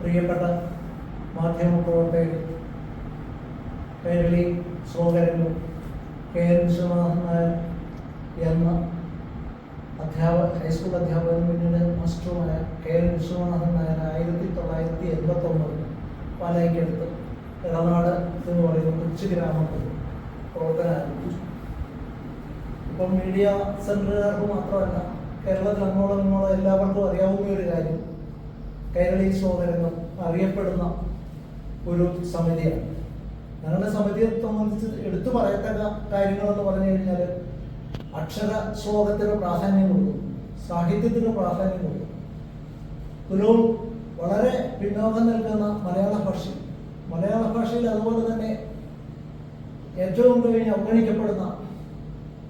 പ്രിയപ്പെട്ട മാധ്യമപ്രവർത്തകർ, കൈരളി ശ്ലോകരംഗം കെ.എൻ. വിശ്വനാഥൻ നായർ എന്ന ഹൈസ്കൂൾ അധ്യാപകനും പിന്നീട് മാസ്റ്ററുമായ കെ.എൻ. വിശ്വനാഥൻ നായർ 1989 പാലായിക്കടുത്ത് ഇടനാട് എന്ന് പറയുന്ന കൊച്ചു ഗ്രാമത്തിൽ പ്രവർത്തനം ആരംഭിച്ചു. ഇപ്പം മീഡിയ സെൻ്ററുകാർക്ക് മാത്രമല്ല, കേരളത്തിൽ അങ്ങോളം ഇങ്ങോളം എല്ലാവർക്കും അറിയാവുന്ന ഒരു കാര്യം, കൈരളി ശ്ലോകരംഗം അറിയപ്പെടുന്ന ഒരു സമിതിയാണ്. ഞങ്ങളുടെ സമിതിയെ സംബന്ധിച്ച് എടുത്തു പറയത്തക്ക കാര്യങ്ങളെന്ന് പറഞ്ഞു കഴിഞ്ഞാൽ അക്ഷര ശ്ലോകത്തിന് പ്രാധാന്യം കൊടുക്കും, സാഹിത്യത്തിന് പ്രാധാന്യം കൊടുക്കും. പുലവും വളരെ പിന്നോക്കം നിൽക്കുന്ന മലയാള ഭാഷയിൽ അതുപോലെ തന്നെ ഏറ്റവും കഴിഞ്ഞ് അവഗണിക്കപ്പെടുന്ന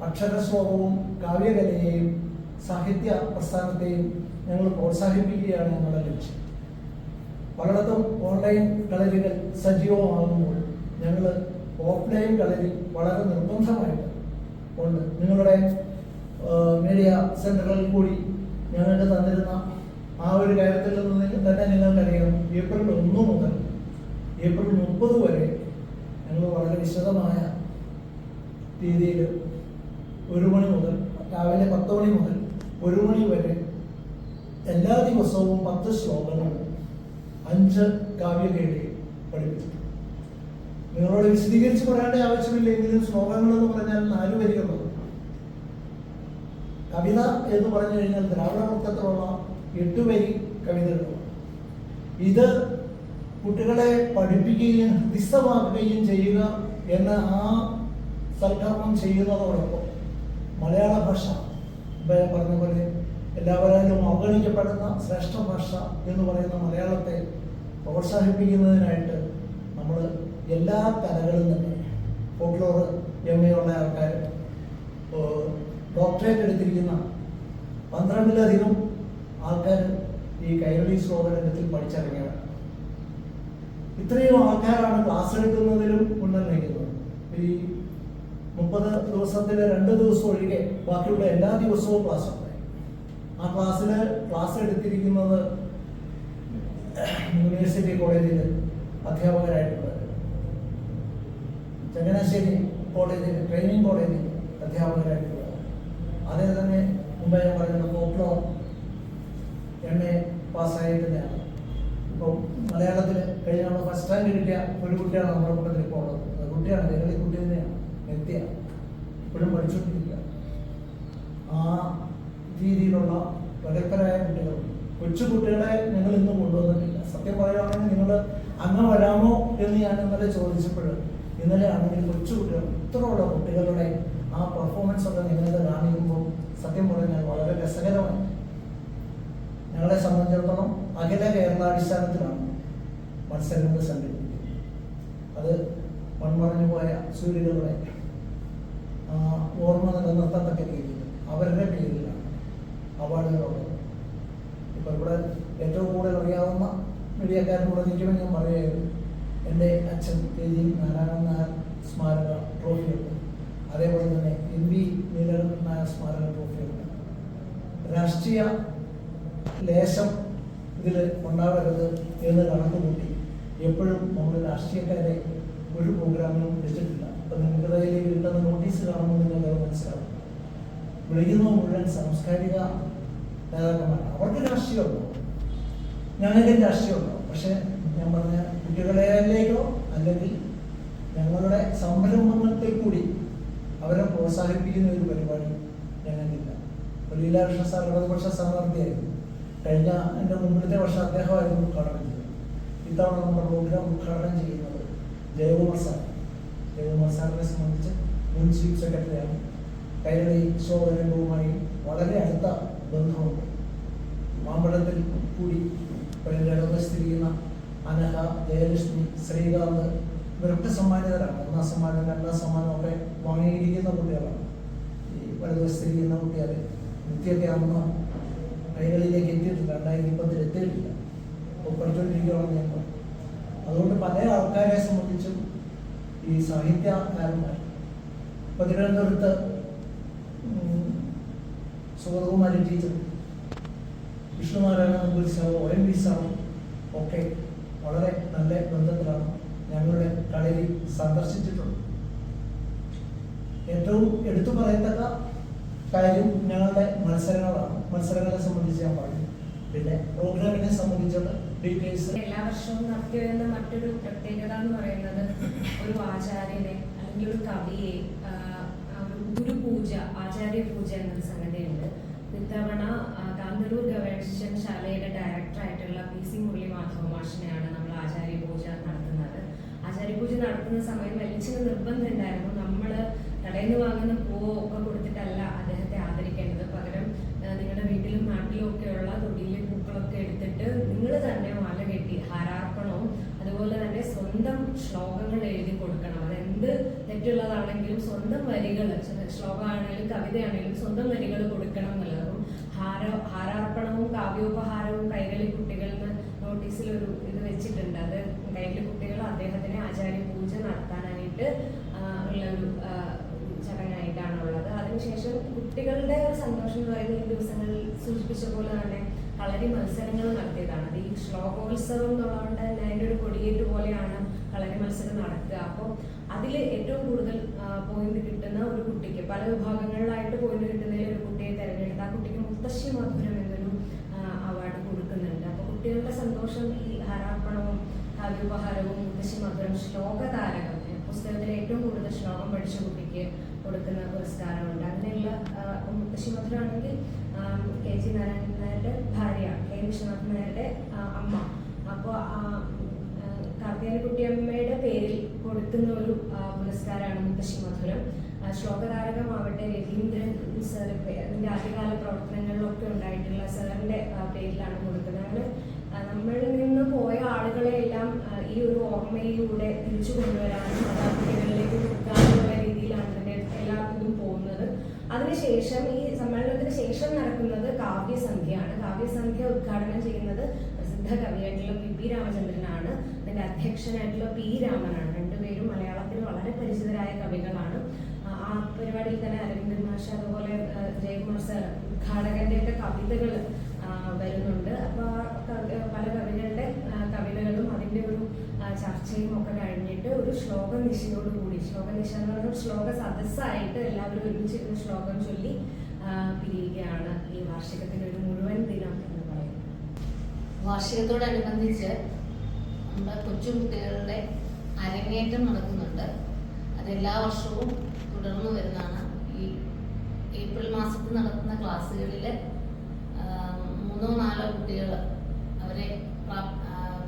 അക്ഷരശ്ലോകവും കാവ്യകലയെയും സാഹിത്യ പ്രസ്ഥാനത്തെയും ഞങ്ങൾ പ്രോത്സാഹിപ്പിക്കുകയാണ് ഞങ്ങളുടെ ലക്ഷ്യം. പലയിടത്തും ഓൺലൈൻ കളരികൾ സജീവമാകുമ്പോൾ ഞങ്ങൾ ഓഫ്ലൈൻ കളരി വളരെ നിർബന്ധമായിട്ട് ഉണ്ട്. നിങ്ങളുടെ മീഡിയ സെൻ്ററുകളിൽ കൂടി ഞങ്ങൾക്ക് തന്നിരുന്ന ആ ഒരു കാര്യത്തിൽ നിന്ന് തന്നെ നിങ്ങൾക്കറിയാം, ഏപ്രിൽ 1 മുതൽ ഏപ്രിൽ 30 വരെ ഞങ്ങൾ വളരെ വിശദമായ രീതിയിൽ 1 മണി മുതൽ രാവിലെ 10 മണി മുതൽ 1 മണി വരെ എല്ലാ ദിവസവും 10 ശ്ലോകങ്ങൾ 5 കാവ്യകേളികൾ പഠിപ്പിച്ചു. നിങ്ങളോട് വിശദീകരിച്ച് പറയേണ്ട ആവശ്യമില്ലെങ്കിലും ശ്ലോകങ്ങൾ എന്ന് പറഞ്ഞാൽ 4 വരികളുള്ളത്. കവിത എന്ന് പറഞ്ഞു കഴിഞ്ഞാൽ ദ്രാവിഡ വൃത്തത്തിലുള്ള 8 വരി കവിതകളാണ്. ഇത് കുട്ടികളെ പഠിപ്പിക്കുകയും ഹൃദിസ്ഥമാക്കുകയും ചെയ്യുക എന്ന ആ സൽക്കർമ്മം ചെയ്യുന്നതോടൊപ്പം മലയാള ഭാഷ പറഞ്ഞ പോലെ എല്ലാവരും അവഗണിക്കപ്പെടുന്ന ശ്രേഷ്ഠ ഭാഷ എന്ന് പറയുന്ന മലയാളത്തെ പ്രോത്സാഹിപ്പിക്കുന്നതിനായിട്ട് നമ്മൾ എല്ലാ കലകളും തന്നെ ഫോക്ലോർ MA ഉള്ള ആൾക്കാർ, ഡോക്ടറേറ്റ് എടുത്തിരിക്കുന്ന 12ലധികം ആൾക്കാർ ഈ കൈരളി ശ്ലോകരംഗത്തിൽ പഠിച്ചിറങ്ങിയവർ. ഇത്രയും ആൾക്കാരാണ് ക്ലാസ് എടുക്കുന്നതിലും ഉന്നയിക്കുന്നത്. ഈ 30 ദിവസത്തിൽ 2 ദിവസം ഒഴികെ ബാക്കിയുള്ള എല്ലാ ദിവസവും ക്ലാസ് ഉണ്ട്. ആ ക്ലാസ് എടുത്തിരിക്കുന്നത് യൂണിവേഴ്സിറ്റി കോളേജിൽ അധ്യാപകരായിട്ടുള്ളത്, ചങ്ങനാശ്ശേരി കോളേജിൽ ട്രെയിനിങ് കോളേജിൽ അധ്യാപകരായിട്ടുള്ളത്, അതേ തന്നെ മുമ്പ് ഞാൻ പറയുന്ന ഫോക്ലോർ MA പാസ്സായിട്ടാണ്. ഇപ്പോൾ മലയാളത്തിൽ കഴിഞ്ഞ ഫസ്റ്റ് റാങ്ക് കിട്ടിയ ഒരു കുട്ടിയാണ് നമ്മുടെ കൂട്ടത്തിൽ ഇപ്പോൾ ഉള്ളത്. കുട്ടിയാണ് കൈരളി കുട്ടി തന്നെയാണ്, വ്യക്തിയ ഇപ്പോഴും പഠിച്ചുകൊണ്ടിരിക്കുക. ആ രീതിയിലുള്ള പ്രഗത്ഭരായ കുട്ടികൾ, കൊച്ചു കുട്ടികളെ ഞങ്ങൾ ഇന്നും കൊണ്ടുവന്നിട്ടില്ല. സത്യം പറയുകയാണെങ്കിൽ നിങ്ങൾ അങ്ങ് വരാമോ എന്ന് ഞാൻ ഇന്നലെ ചോദിച്ചപ്പോൾ, ഇന്നലെ ആണെങ്കിൽ കൊച്ചു കുട്ടികൾ ഇത്രയുള്ള കുട്ടികളുടെ ആ പെർഫോമൻസ് ഒക്കെ നിങ്ങൾക്ക് കാണിക്കുമ്പോൾ സത്യം പറഞ്ഞാൽ വളരെ രസകരമാണ്. ഞങ്ങളെ സംബന്ധിച്ചിടത്തോളം അഖില കേരളാടിസ്ഥാനത്തിലാണ് മത്സരങ്ങൾ സംഘടിപ്പിക്കുന്നത്. അത് മൺമറഞ്ഞു പോയ സൂര്യകളുടെ ഓർമ്മ നിലനിർത്തത്തക്ക രീതിയിൽ അവരുടെ പേരിലാണ് അവാർഡുകളുള്ളത്. ഇപ്പം ഇവിടെ ഏറ്റവും കൂടുതൽ അറിയാവുന്ന മീഡിയക്കാരൻ കൂടെ നിൽക്കുമ്പോൾ ഞാൻ പറയുകയായിരുന്നു, എൻ്റെ അച്ഛൻ KG നാരായണൻ നായർ സ്മാരക ട്രോഫിയുണ്ട്, അതേപോലെ തന്നെ MV നീലകണ്ഠൻ നായർ സ്മാരക ട്രോഫിയുണ്ട്. രാഷ്ട്രീയ ലേശം ഇതിൽ ഉണ്ടാവരുത് എന്ന് കണക്ക് കൂട്ടി എപ്പോഴും നമ്മൾ രാഷ്ട്രീയക്കാരെ ഒരു പ്രോഗ്രാമിനും വിളിച്ചിട്ടില്ല. അപ്പം നിങ്ങളുടെ കയ്യിൽ കിട്ടുന്ന നോട്ടീസ് കാണുമ്പോൾ നിങ്ങൾക്കത് മനസ്സിലാവും. വിളിക്കുന്നത് മുഴുവൻ സാംസ്കാരിക നേതാക്കന്മാരാണ്. അവർക്ക് രാഷ്ട്രീയമുണ്ടോ? ഞങ്ങൾക്കും രാഷ്ട്രീയമുണ്ടോ? പക്ഷെ ഞാൻ പറഞ്ഞ കുട്ടികളിലേക്കോ അല്ലെങ്കിൽ ഞങ്ങളുടെ സംരംഭങ്ങളിൽ കൂടി അവരെ പ്രോത്സാഹിപ്പിക്കുന്ന ഒരു പരിപാടി ഞങ്ങൾക്കില്ല. ഇപ്പോൾ ലീലാകൃഷ്ണ സാർ ഇടതുപക്ഷ സ്ഥാനാർത്ഥിയായിരുന്നു. കഴിഞ്ഞ എൻ്റെ മുമ്പിലത്തെ വർഷം അദ്ദേഹമായിരുന്നു ഉദ്ഘാടനം ചെയ്തത്. ഇത്തവണ നമ്മുടെ പ്രോഗ്രാം ഉദ്ഘാടനം ചെയ്യുന്നത് ജയകുമാർ സാർ. ജയകുമാർ സാറിനെ സംബന്ധിച്ച് മുൻ ചീഫ് സെക്രട്ടറിയാണ്. കൈരളി ശ്ലോകരംഗവുമായി വളരെ അടുത്ത ബന്ധമുണ്ട്. മാമ്പഴത്തിൽ കൂടി ഇവിടെ ഇടവസ്ഥിരിക്കുന്ന അനഹ, ജയലക്ഷ്മി, ശ്രീകാന്ത് ഇവരൊക്കെ സമ്മാനിതരാണ്. 1ാം സമ്മാനം 2ാം സമ്മാനം ഒക്കെ വാങ്ങിയിരിക്കുന്ന കുട്ടികളാണ്. ഈ വലതുവസ്ഥിരിക്കുന്ന കുട്ടികൾ നിത്യമൊക്കെ അന്ന് കൈകളിലേക്ക് എത്തിയിട്ടില്ല, 2020 എത്തിയിട്ടില്ല, പഠിച്ചുകൊണ്ടിരിക്കുകയാണെന്ന് ഞാൻ പറഞ്ഞു. അതുകൊണ്ട് പല ആൾക്കാരെ സംബന്ധിച്ചും ഈ സാഹിത്യകാരന്മാർ ഇപ്പോൾ തിരുവനന്തപുരത്ത് സുഗതകുമാരി ടീച്ചർ, വിഷ്ണുനാരായണ നമ്പൂരി സാറും ONV സാറും ഒക്കെ വളരെ നല്ല ബന്ധത്തിലാണ് ഞങ്ങളുടെ കളരി സന്ദർശിച്ചിട്ടുള്ളത്. ഏറ്റവും എടുത്തു പറയത്തക്ക കാര്യം ഞങ്ങളുടെ മത്സരങ്ങളാണ്. മത്സരങ്ങളെ സംബന്ധിച്ച് ഞാൻ പറഞ്ഞു. പിന്നെ പ്രോഗ്രാമിനെ സംബന്ധിച്ചുള്ള ഡീറ്റെയിൽസ് എല്ലാ വർഷവും നടത്തിവരുന്ന മറ്റൊരു പ്രത്യേകത എന്ന് പറയുന്നത് ഒരു ആചാര്യനെ അല്ലെങ്കിൽ ഒരു കവിയെ ഗുരുപൂജ, ആചാര്യ പൂജ എന്നൊരു സംഗതിയുണ്ട്. ഇത്തവണ കാന്തല്ലൂർ ഗവേഷണശാലയുടെ ഡയറക്ടറായിട്ടുള്ള PC മുരളി മാധവ മാഷിനെയാണ് നമ്മൾ ആചാര്യ പൂജ നടത്തുന്നത്. ആചാര്യ പൂജ നടത്തുന്ന സമയം വലിച്ചിന് നിർബന്ധം ഉണ്ടായിരുന്നു. നമ്മൾ കടയിൽ നിന്ന് വാങ്ങുന്ന പൂവോ ഒക്കെ കൊടുത്തിട്ടല്ല അദ്ദേഹത്തെ ആദരിക്കേണ്ടത്. പകരം നിങ്ങളുടെ വീട്ടിലും നാട്ടിലും ഒക്കെയുള്ള തൊടിയിലെ പൂക്കളൊക്കെ എടുത്തിട്ട് നിങ്ങൾ തന്നെ മാല കെട്ടി ഹാരാർപ്പണവും അതുപോലെ തന്നെ സ്വന്തം ശ്ലോകങ്ങൾ എഴുതി കൊടുക്കണം. അതെന്ത് തെറ്റുള്ളതാണെങ്കിലും സ്വന്തം വരികൾ, ശ്ലോകമാണെങ്കിലും കവിതയാണെങ്കിലും സ്വന്തം വരികൾ കൊടുക്കണം എന്നുള്ളതും ഹാരാർപ്പണവും കാവ്യോപഹാരവും കൈകളി കുട്ടികളിൽ നോട്ടീസിൽ ഒരു ഇത് വെച്ചിട്ടുണ്ട്. അത് കൈകളി കുട്ടികൾ അദ്ദേഹത്തിന് ആചാര്യ പൂജ നടത്താനായിട്ട് ഉള്ള ഒരു ചടങ്ങായിട്ടാണുള്ളത്. അതിനുശേഷം കുട്ടികളുടെ ഒരു സന്തോഷം എന്ന് പറയുന്ന ഈ ദിവസങ്ങളിൽ സൂചിപ്പിച്ച പോലെ തന്നെ കളരി മത്സരങ്ങൾ നടത്തിയതാണ്. അത് ഈ ശ്ലോകോത്സവം എന്നുള്ളതുകൊണ്ട് തന്നെ അതിൻ്റെ ഒരു കൊടിയേറ്റ് പോലെയാണ് കളരി മത്സരം നടക്കുക. അപ്പോൾ അതിൽ ഏറ്റവും കൂടുതൽ പോയിന്റ് കിട്ടുന്ന ഒരു കുട്ടിക്ക്, പല വിഭാഗങ്ങളിലായിട്ട് പോയിന്റ് കിട്ടുന്നതിൽ ഒരു കുട്ടിയെ തിരഞ്ഞെടുത്ത് ആ കുട്ടിക്ക് മുത്തശ്ശി മധുരം എന്നൊരു അവാർഡ് കൊടുക്കുന്നുണ്ട്. അപ്പോൾ കുട്ടികളുടെ സന്തോഷം ഈ ഹാരാർപ്പണവും കാവ്യോപഹാരവും മുത്തശ്ശി മധുരം, ശ്ലോകതാരകം, പുസ്തകത്തിൽ ഏറ്റവും കൂടുതൽ ശ്ലോകം പഠിച്ച കുട്ടിക്ക് കൊടുക്കുന്ന പുരസ്കാരമുണ്ട്. അങ്ങനെയുള്ള മുത്തശ്ശി മധുരമാണെങ്കിൽ KG നാരായണൻ നായരുടെ ഭാര്യ, K വിശ്വനാഥൻ നായരുടെ അമ്മ. അപ്പോൾ കാർത്തിയാനിക്കുട്ടിയമ്മയുടെ പേരിൽ കൊടുക്കുന്ന ഒരു പുരസ്കാരമാണ് മുത്തശ്ശി മധുരം. ശ്ലോകതാരകമാവട്ടെ രവീന്ദ്രൻ സാർ അതിൻ്റെ ആദ്യകാല പ്രവർത്തനങ്ങളിലൊക്കെ ഉണ്ടായിട്ടുള്ള സാറിൻ്റെ പേരിലാണ് കൊടുക്കുന്നത്. അങ്ങനെ നമ്മളിൽ നിന്ന് പോയ ആളുകളെ എല്ലാം ഈ ഒരു ഓർമ്മയിലൂടെ തിരിച്ചു കൊണ്ടുവരാനും മാതാപിതാക്കളിലേക്ക് കൊടുക്കാനുള്ള രീതിയിലാണ് ഇതിൻ്റെ എല്ലാ ഇതും പോകുന്നത്. അതിനുശേഷം ഈ സമ്മേളനത്തിന് ശേഷം നടക്കുന്നത് കാവ്യസന്ധ്യയാണ്. കാവ്യസന്ധ്യ ഉദ്ഘാടനം ചെയ്യുന്നത് പ്രസിദ്ധ കവിയായിട്ടുള്ള PP രാമചന്ദ്രനാണ്. അതിൻ്റെ അധ്യക്ഷനായിട്ടുള്ള P രാമനാണ്. രണ്ടുപേരും മലയാളത്തിൽ വളരെ പരിചിതരായ കവികളാണ്. ആ പരിപാടിയിൽ തന്നെ അരവിന്ദൻ മാഷ് അതുപോലെ ജയകുമാർ സാർ ഉദ്ഘാടകന്റെയൊക്കെ കവിതകൾ വരുന്നുണ്ട്. അപ്പോൾ പല കവികളുടെ കവിതകളും അതിൻ്റെ ഒരു ചർച്ചയും ഒക്കെ കഴിഞ്ഞിട്ട് ഒരു ശ്ലോകനിശയോടുകൂടി, ശ്ലോകനിശ എന്ന് പറയുന്നത് ശ്ലോക സദസ്സായിട്ട് എല്ലാവരും ഒരുമിച്ചിരുന്ന് ശ്ലോകം ചൊല്ലി പിരിയുകയാണ് ഈ വാർഷികത്തിൻ്റെ ഒരു മുഴുവൻ ദിനം എന്ന് പറയുന്നത്. വാർഷികത്തോടനുബന്ധിച്ച് നമ്മുടെ കൊച്ചുകുട്ടികളുടെ അരങ്ങേറ്റം നടക്കുന്നുണ്ട്. അതെല്ലാ വർഷവും തുടർന്നു വരുന്നതാണ്. ഈ ഏപ്രിൽ മാസത്തിൽ നടക്കുന്ന ക്ലാസ്സുകളിൽ 3-4 കുട്ടികൾ അവരെ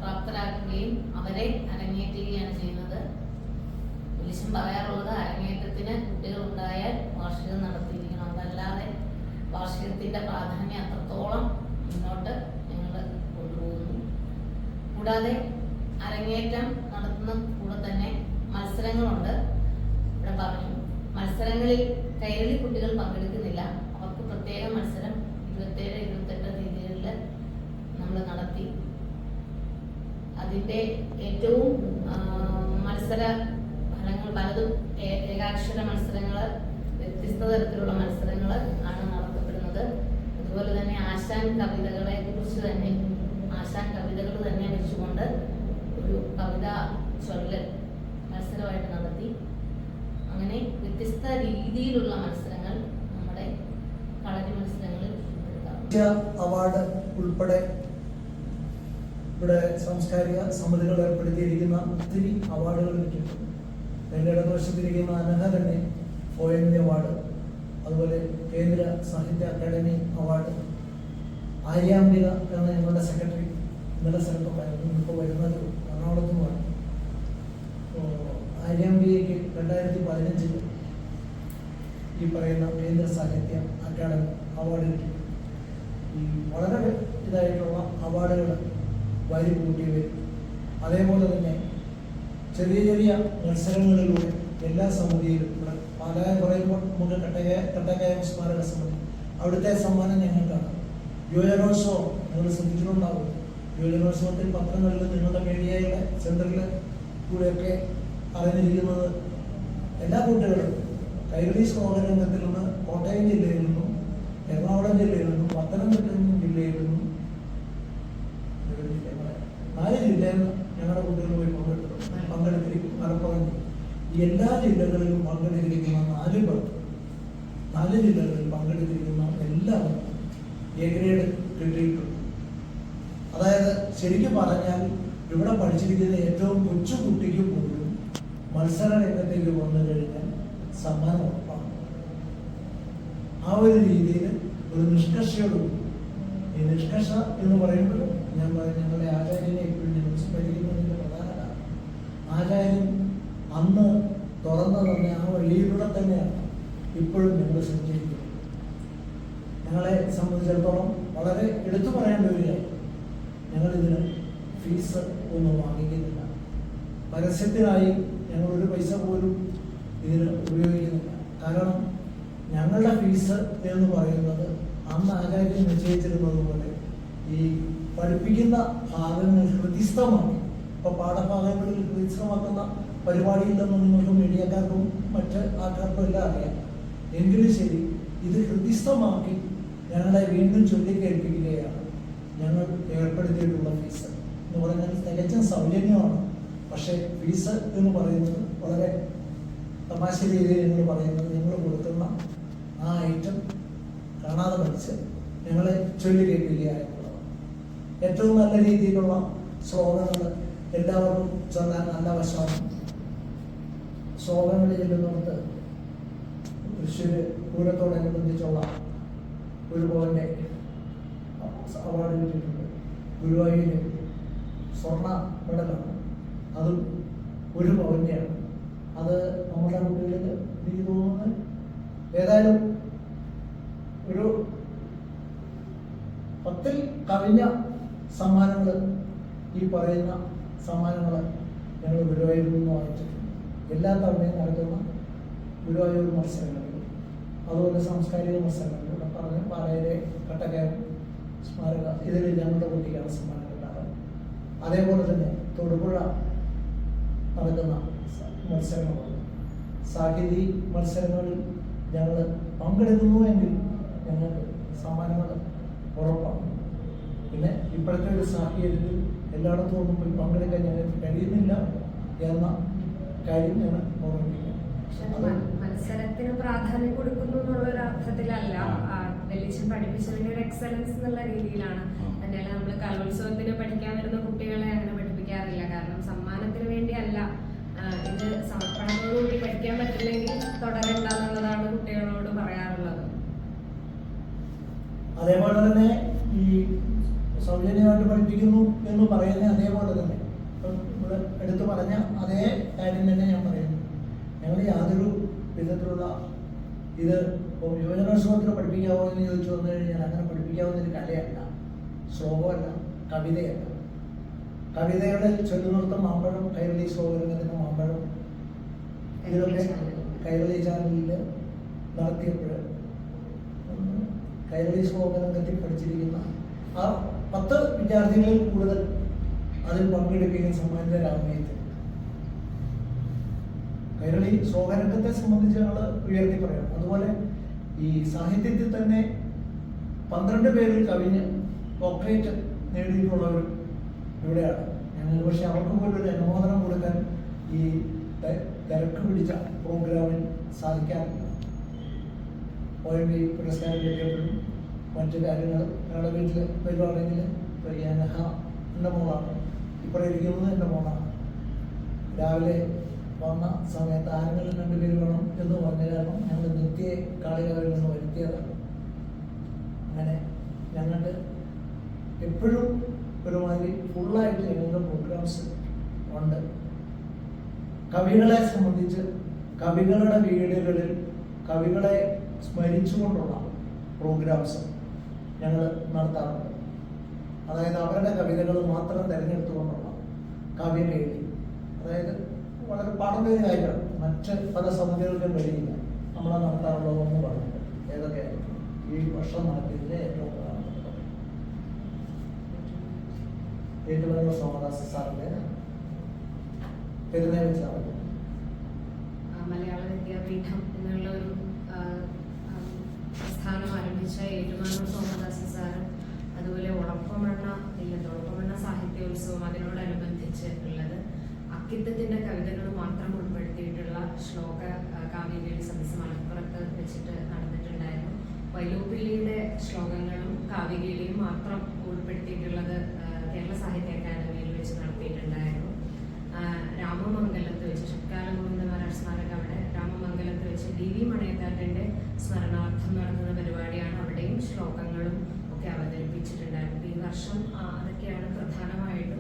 പ്രാപ്തരാക്കുകയും അവരെ അരങ്ങേറ്റുകയാണ് ചെയ്യുന്നത്. പോലീസും പറയാറുള്ളത് അരങ്ങേറ്റത്തിന് കുട്ടികൾ ഉണ്ടായാൽ വാർഷികം നടത്തിയിരിക്കണം. അതല്ലാതെ വാർഷികത്തിൻ്റെ പ്രാധാന്യം അത്രത്തോളം മുന്നോട്ട് ഞങ്ങൾ കൊണ്ടുപോകുന്നു. കൂടാതെ അരങ്ങേറ്റം നടത്തുന്ന കൂടെ തന്നെ മത്സരങ്ങളുണ്ട്. ഇവിടെ പറഞ്ഞു, മത്സരങ്ങളിൽ കൈരളി കുട്ടികൾ പങ്കെടുക്കുന്നില്ല. അവർക്ക് പ്രത്യേക മത്സരം 27-28 തീയതികളിൽ നമ്മൾ നടത്തി. അതിൻ്റെ ഏറ്റവും മത്സര ഫലങ്ങൾ പലതും ഏകാക്ഷര മത്സരങ്ങൾ, വ്യത്യസ്ത തരത്തിലുള്ള മത്സരങ്ങൾ ആണ് നടത്തപ്പെടുന്നത്. അതുപോലെ തന്നെ ആശാൻ കവിതകളെ കുറിച്ച് തന്നെ, ആശാൻ കവിതകൾ തന്നെ വെച്ചുകൊണ്ട് ഒരു കവിത ചൊല്ലൽ മത്സരമായിട്ട് നടത്തി. അങ്ങനെ വ്യത്യസ്ത രീതിയിലുള്ള മത്സരങ്ങൾ നമ്മുടെ കളരി മത്സരങ്ങളിൽ അവാർഡ് ഉൾപ്പെടെ ഇവിടെ സാംസ്കാരിക സമിതികൾ ഏർപ്പെടുത്തിയിരിക്കുന്ന ഒത്തിരി അവാർഡുകൾ ലഭിക്കും. എൻ്റെ ഇടതുവശത്തിരിക്കുന്ന അനഘ തന്നെ ONV അവാർഡ്, അതുപോലെ കേന്ദ്ര സാഹിത്യ അക്കാദമി അവാർഡ്, ആര്യാംബിക എന്ന ഞങ്ങളുടെ സെക്രട്ടറി ഇന്നലെ സ്ഥലത്തുണ്ടായിരുന്നു, ഇപ്പോൾ വരുന്നത് എറണാകുളത്തുമാണ്. ആര്യാംബികയ്ക്ക് 2015 ഈ പറയുന്ന കേന്ദ്ര സാഹിത്യ അക്കാദമി അവാർഡ് കിട്ടി. ഈ വളരെ ഇതായിട്ടുള്ള അവാർഡുകൾ വരി കൂട്ടിയവർ, അതേപോലെ തന്നെ ചെറിയ ചെറിയ മത്സരങ്ങളിലൂടെ എല്ലാ സമിതിയിലും ഇവിടെ പാലായം പറയുമ്പോൾ നമുക്ക് കട്ടക്കായം സ്മാരക സമിതി അവിടുത്തെ സമ്മാനം ഞങ്ങൾക്കാണ്. യുവജനോത്സവം നിങ്ങൾ ശ്രദ്ധിച്ചിട്ടുണ്ടാവും. യുവജനോത്സവത്തിൽ പത്രങ്ങളിൽ നിങ്ങളുടെ മീഡിയയുടെ സെൻറ്ററിൽ കൂടെയൊക്കെ അറിഞ്ഞിരിക്കുന്നത് എല്ലാ കുട്ടികളും കൈരളി ശ്ലോക രംഗത്തിൽ നിന്ന് കോട്ടയം ജില്ലയിൽ നിന്നും എറണാകുളം ജില്ലയിൽ നിന്നും പത്തനംതിട്ട ജില്ലയിൽ നിന്നും 4 ജില്ലയിൽ ഞങ്ങളുടെ കുട്ടികൾ പോയി പങ്കെടുത്തിരിക്കും. മലപ്പുറം ഈ എല്ലാ ജില്ലകളിലും പങ്കെടുത്തിരിക്കുന്ന 4 പേർ, 4 ജില്ലകളിൽ പങ്കെടുത്തിരിക്കുന്ന എല്ലാവർക്കും എ ഗ്രേഡ് കിട്ടിയിട്ടുണ്ട്. അതായത് ശരിക്കും പറഞ്ഞാൽ ഇവിടെ പഠിച്ചിരിക്കുന്ന ഏറ്റവും കൊച്ചു കുട്ടിക്ക് പോലും മത്സര രംഗത്തേക്ക് വന്നു കഴിഞ്ഞാൽ സമ്മാനം ഉറപ്പാണ്. ആ ഒരു രീതിയിൽ ഒരു നിഷ്കർഷയോടുകൂടി, ഈ നിഷ്കർഷ എന്ന് പറയുമ്പോൾ ഞാൻ പറയും ഞങ്ങളുടെ ആചാര്യനെ എപ്പോഴും ഞങ്ങൾ സ്മരിക്കുന്നതിൻ്റെ പ്രധാന കാരണം ആചാര്യൻ അന്ന് തുറന്നു തന്നെ ആ വഴിയിലൂടെ തന്നെയാണ് ഇപ്പോഴും ഞങ്ങൾ സഞ്ചരിക്കുന്നത്. ഞങ്ങളെ സംബന്ധിച്ചിടത്തോളം വളരെ എടുത്തു പറയേണ്ട ഒരു കാര്യം, ഞങ്ങളിതിന് ഫീസ് ഒന്നും വാങ്ങിക്കുന്നില്ല. പരസ്യത്തിനായി ഞങ്ങൾ ഒരു പൈസ പോലും ഇതിന് ഉപയോഗിക്കുന്നില്ല. കാരണം ഞങ്ങളുടെ ഫീസ് എന്ന് പറയുന്നത് അന്ന് ആചാര്യൻ നിശ്ചയിച്ചിരുന്നത് പോലെ ഈ പഠിപ്പിക്കുന്ന ഭാഗങ്ങൾ ഹൃദിസ്ഥമാക്കി, ഇപ്പോൾ പാഠഭാഗങ്ങളിൽ ഹൃദിസ്ഥമാക്കുന്ന പരിപാടിയില്ലെന്ന് നിങ്ങൾക്ക് മീഡിയക്കാർക്കും മറ്റ് ആൾക്കാർക്കും എല്ലാം അറിയാം. എങ്കിലും ശരി, ഇത് ഹൃദിസ്ഥമാക്കി ഞങ്ങളെ വീണ്ടും ചൊല്ലിക്കേൽപ്പിക്കുകയാണ് ഞങ്ങൾ ഏർപ്പെടുത്തിയിട്ടുള്ള ഫീസ് എന്ന് പറഞ്ഞാൽ തികച്ചും സൗജന്യമാണ്. പക്ഷേ ഫീസ് എന്ന് പറയുന്നത് വളരെ തമാശ രീതിയിൽ ഞങ്ങൾ പറയുന്നത് ഞങ്ങൾ കൊടുക്കുന്ന ആ ഐറ്റം കാണാതെ പഠിച്ച് ഞങ്ങളെ ചൊല്ലിക്കേൽപ്പിക്കുക എന്നുള്ളതാണ്. ഏറ്റവും നല്ല രീതിയിലുള്ള ശ്ലോകങ്ങൾ എല്ലാവർക്കും ചൊല്ലാൻ നല്ല വശമാണ്. ശ്ലോകങ്ങൾ ചെല്ലുന്നിടത്ത് തൃശ്ശൂർ പൂരത്തോടനുബന്ധിച്ചുള്ള ഒരു പവൻ്റെ അവാർഡ് കിട്ടിയിട്ടുണ്ട്. ഗുരുവായൂർ സ്വർണ്ണ മെഡലാണ്, അതും 1 പവൻ്റെയാണ്. അത് നമ്മുടെ കുട്ടികളിൽ എനിക്ക് തോന്നുന്നത് ഏതായാലും ഒരു 10ൽ കവിഞ്ഞ സമ്മാനങ്ങൾ, ഈ പറയുന്ന സമ്മാനങ്ങൾ ഞങ്ങൾ ഗുരുവായൂരിൽ നിന്ന് വാങ്ങിച്ചിട്ടുണ്ട്. എല്ലാ തവണയും നടത്തുന്ന ഗുരുവായൂർ മത്സരങ്ങളിൽ, അതുപോലെ സാംസ്കാരിക മത്സരങ്ങളിൽ, ഇവിടെ പറഞ്ഞ പാലയിലെ കട്ടക്കയം സ്മാരക, ഇതിൽ ഞങ്ങളുടെ കുട്ടിക്കാണ് സമ്മാനം കിട്ടാറ്. അതേപോലെ തന്നെ തൊടുപുഴ നടക്കുന്ന മത്സരങ്ങളുണ്ട്. സാഹിതി മത്സരങ്ങളിൽ ഞങ്ങൾ പങ്കെടുക്കുന്നുവെങ്കിൽ ഞങ്ങൾക്ക് സമ്മാനങ്ങൾ ഉറപ്പാണ്. പിന്നെ ഇപ്പോഴത്തെ ഒരു സാഹചര്യത്തിൽ എല്ലായിടത്തും ഒന്നും പോയി പങ്കെടുക്കാൻ ഞങ്ങൾക്ക് കഴിയുന്നില്ല എന്ന കാര്യം ഞാൻ ഓർമ്മിപ്പിക്കാം. മത്സരത്തിന് പ്രാധാന്യം കൊടുക്കുന്നു എന്നുള്ള ഒരു അർത്ഥത്തിലല്ല, വെളിച്ചം പഠിപ്പിച്ചതിന്റെ ഒരു എക്സലൻസ് എന്നുള്ള രീതിയിലാണ്. തന്നെയല്ല, നമ്മൾ കലോത്സവത്തിന് പഠിക്കാൻ വരുന്ന കുട്ടികളെ അങ്ങനെ പഠിപ്പിക്കാറില്ല. കാരണം സമ്മാനത്തിന് വേണ്ടിയല്ല, ഇത് സമർപ്പണത്തോടുകൂടി പഠിക്കാൻ പറ്റില്ലെങ്കിൽ തുടരണ്ട എന്നുള്ളതാണ് കുട്ടികളോട് പറയാറുള്ളത്. അതേപോലെ തന്നെ ഈ സൗജന്യമായിട്ട് പഠിപ്പിക്കുന്നു എന്ന് പറയുന്ന അതേപോലെ തന്നെ ഇപ്പം ഇവിടെ എടുത്തു പറഞ്ഞ അതേ കാര്യം തന്നെ ഞാൻ പറയുന്നു. ഞങ്ങൾ യാതൊരു വിധത്തിലുള്ള ഇത് ഇപ്പോൾ യുവജനോത്സവത്തിൽ പഠിപ്പിക്കാവോ എന്ന് ചോദിച്ചു വന്നു കഴിഞ്ഞാൽ അങ്ങനെ പഠിപ്പിക്കാവുന്നൊരു കലയല്ല, ശ്ലോകമല്ല, കവിതയല്ല. കവിതയുടെ ചൊല്ലുനൃത്തം മാമ്പഴം, കൈരളി ശ്ലോകരംഗത്തിൻ്റെ മാമ്പഴം, ഇതിലൊക്കെ കൈരളി ചാനലിൽ നടത്തിയപ്പോൾ കൈരളി ശ്ലോകരംഗത്തിൽ പഠിച്ചിരിക്കുന്ന ആ 10 വിദ്യാർത്ഥികളിൽ കൂടുതൽ അതിൽ പങ്കെടുക്കുകയും സമ്മാനിതരാകുകയും ചെയ്തു. കൈരളി ശ്ലോകരംഗത്തെ സംബന്ധിച്ച് ഞങ്ങൾ ഉയർത്തി പറയാം. അതുപോലെ ഈ സാഹിത്യത്തിൽ തന്നെ 12 പേരിൽ കവിഞ്ഞ് ഡോക്ടറേറ്റ് നേടിയിട്ടുള്ളവരും ഇവിടെയാണ്. ഞങ്ങൾ പക്ഷേ അവർക്ക് പോലും ഒരു അനുമോദനം കൊടുക്കാൻ ഈ തിരക്ക് പിടിച്ച പ്രോഗ്രാമിൽ സാധിക്കാറില്ല. OMV പുരസ്കാരം കിട്ടിയപ്പോഴും മറ്റു കാര്യങ്ങൾ ഞങ്ങളുടെ വീട്ടിൽ വരുവാണെങ്കിൽ ഇപ്പോൾ ഈ അനഹ എൻ്റെ മോളാണ്, ഇപ്പോൾ ഇരിക്കുന്നത് എൻ്റെ മോളാണ്. രാവിലെ വന്ന സമയത്ത് ആരെങ്കിലും 2 പേര് വേണം എന്ന് പറഞ്ഞ കാരണം ഞങ്ങൾ നിത്യയെ കാളികാവിൽ നിന്ന് വരുത്തിയതാണ്. അങ്ങനെ ഞങ്ങൾക്ക് എപ്പോഴും ഒരുമാതിരി ഫുള്ളായിട്ട് ഞങ്ങളുടെ പ്രോഗ്രാംസ് ഉണ്ട്. കവികളെ സംബന്ധിച്ച് കവികളുടെ വീടുകളിൽ കവികളെ സ്മരിച്ചുകൊണ്ടുള്ള പ്രോഗ്രാംസ് ഞങ്ങൾ നടത്താറുണ്ട്. അതായത് അവരുടെ കവിതകൾ മാത്രം തിരഞ്ഞെടുത്തുകൊണ്ടുള്ള കവിവേദി, അതായത് വളരെ പാടുന്ന ഒരു കാര്യമാണ്. മറ്റ് പല സമിതികൾക്കും കഴിയില്ല. നമ്മളെ നടത്താറുള്ളതെന്ന് പറഞ്ഞിട്ട് ഏതൊക്കെയായിരുന്നു ഈ വർഷം നടത്തിയതിലെ ഏറ്റവും പ്രധാനപ്പെട്ടത് ഏറ്റുമാനൂർ സോമദാസ് സാറിൻ്റെ പെരുന്നേ വെച്ചാണ് മലയാള വിദ്യാപീഠം എന്നുള്ള ഒരു പ്രസ്ഥാനം ആരംഭിച്ച ഏറ്റുമാനൂർ സോമദാസ് സാറ്, അതുപോലെ ഉളപ്പമണ്ണ സാഹിത്യ സാഹിത്യോത്സവം അതിനോടനുബന്ധിച്ച് ഉള്ളത് അക്കിത്തത്തിന്റെ കവിതകൾ മാത്രം ഉൾപ്പെടുത്തിയിട്ടുള്ള ശ്ലോക കാവ്യവേദി സദസ്സ് മലപ്പുറത്ത് വെച്ചിട്ട് നടന്നിട്ടുണ്ടായിരുന്നു. വൈലോപ്പിള്ളിയുടെ ശ്ലോകങ്ങളും കാവ്യവേദിയും മാത്രം ഉൾപ്പെടുത്തിയിട്ടുള്ളത് കേരള സാഹിത്യ അക്കാദമിയിൽ വെച്ച് നടത്തിയിട്ടുണ്ടായിരുന്നു. രാമമംഗലത്ത് വെച്ച് ഷഡ്കാല ഗോവിന്ദമാരാർ സ്മാരക അവിടെ രാമമംഗലത്ത് വെച്ച് DV മണയത്താറ്റിന്റെ സ്മരണാർത്ഥം നടത്തുന്ന പരിപാടിയാണ്. അവിടെയും ശ്ലോകങ്ങളും ഒക്കെ അവതരിപ്പിച്ചിട്ടുണ്ടായിരുന്നു. ഈ വർഷം അതൊക്കെയാണ് പ്രധാനമായിട്ടും